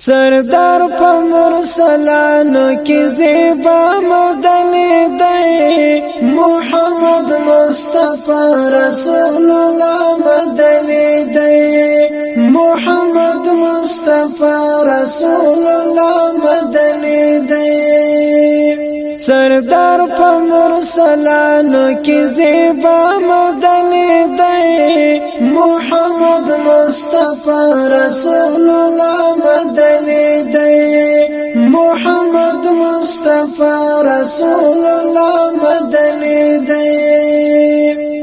سردار په مرسلانو کې زیبا مدني دی محمد مصطفی رسول الله مدني دی محمد مصطفی رسول الله مدني دی سردار په مرسلانو کې زیبا مدني دی محمد مصطفی رسول الله مدني دی محمد مصطفی رسول الله مدني دی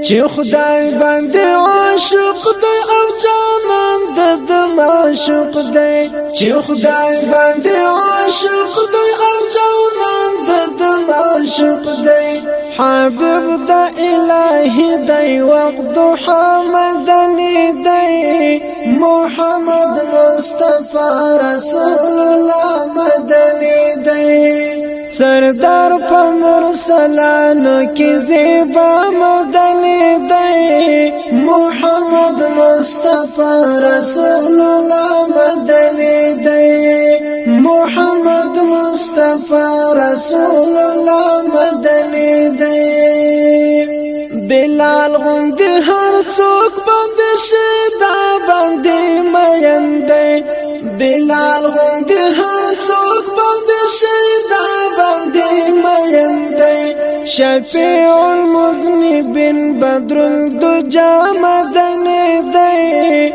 چې خدای باندې عاشق دی او جانان د معشوق دی چې خدای باندې عاشق دی او جانان د معشوق دی حبیب د الہی دی وقت مدني دی محمد مصطفی رسول الله مدني دی سردار په مرسلانو کې زیبا مدني دی محمد مصطفی رسول الله مدني دی محمد مصطفی رسول الله مدني دی بلال غوندي هر څوک باندې شدا باندې مین دی بلال غوندي هر څوک باندې شدا باندې مین دی شفیع المذنبین بدر الدجى مدني دی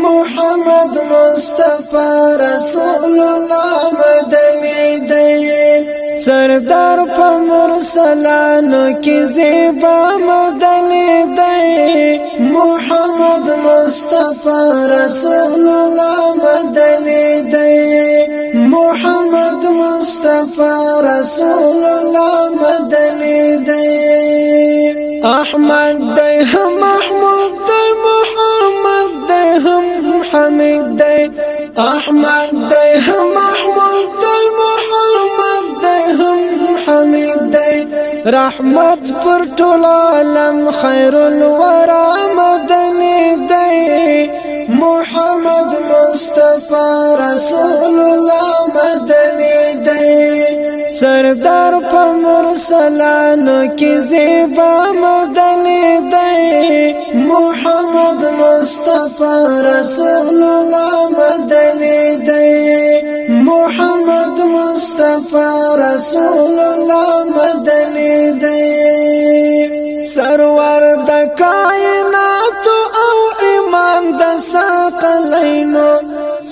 محمد مصطفی رسول الله مدني دی سردار په مرسلانو کې زیبا مدني دی محمد مصطفی رسول الله مدني دی محمد مصطفی رسول الله مدني دی احمد دی هم محمود دی محمد دی هم حمید دی احمد دی هم محمود دی محمد دی هم حمید دی رحمت پر ټول عالم خیر الورى مدني دی محمد مصطفی رسول الله مدني دی سردار په مرسلانو کې زیبا مدني دی محمد مصطفی رسول الله مدني دی محمد مصطفی رسول الله مدني دی سرور د کائنات او امام د ثقلینو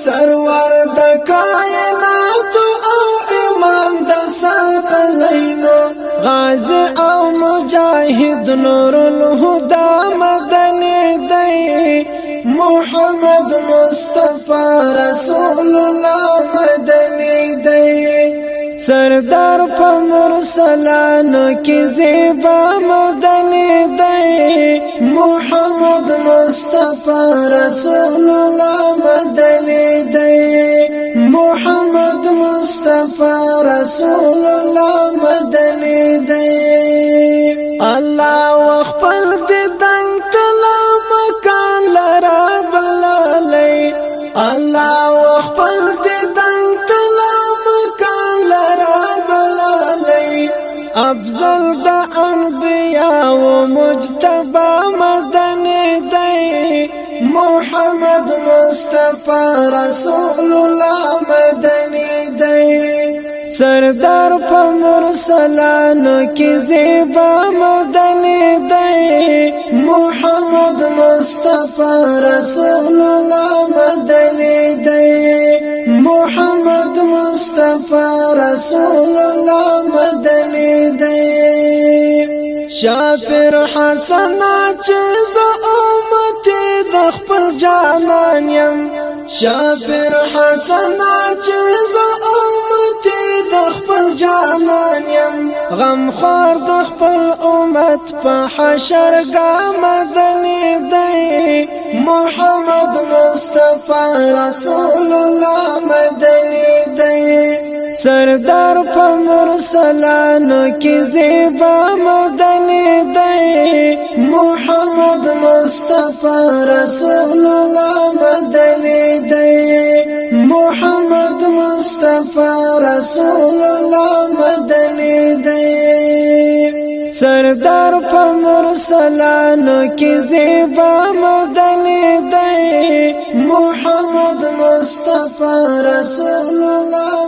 سرور د کائنات او امام د ثقلینو غازی او مجاهد نور الهدى مدني دی محمد مصطفی رسول الله مدني دی سردار په مرسلانو کې زیبا مدني دی محمد مصطفی رسول الله مدني دی محمد مصطفی رسول الله مدني دی الله وخپل ددن تلا مکان لرا بلالي الله وخپل ددن تلا مکان لرا بلالي افضل د انبیاء و مجتبی مدني دی محمد مصطفی رسول الله مدني دی سردار په مرسلانو کې زیبا مدني دی محمد مصطفی رسول الله مدني دی محمد مصطفی رسول الله مدني دی شاپر حسن چې ز امتی د خپل جانان يم شاپر حسن چې ز امتی د خپل جانان يم غم خور د خپل امت په حشرګاه مدني دی محمد مصطفی رسول الله مدني دی سردار په مرسلانو کې زیبا مدني دی محمد مصطفی رسول الله مدني دی محمد محمد مصطفی رسول الله مدنی دی سردار په مرسلانو کې زیبا مدنی دی محمد مصطفی رسول الله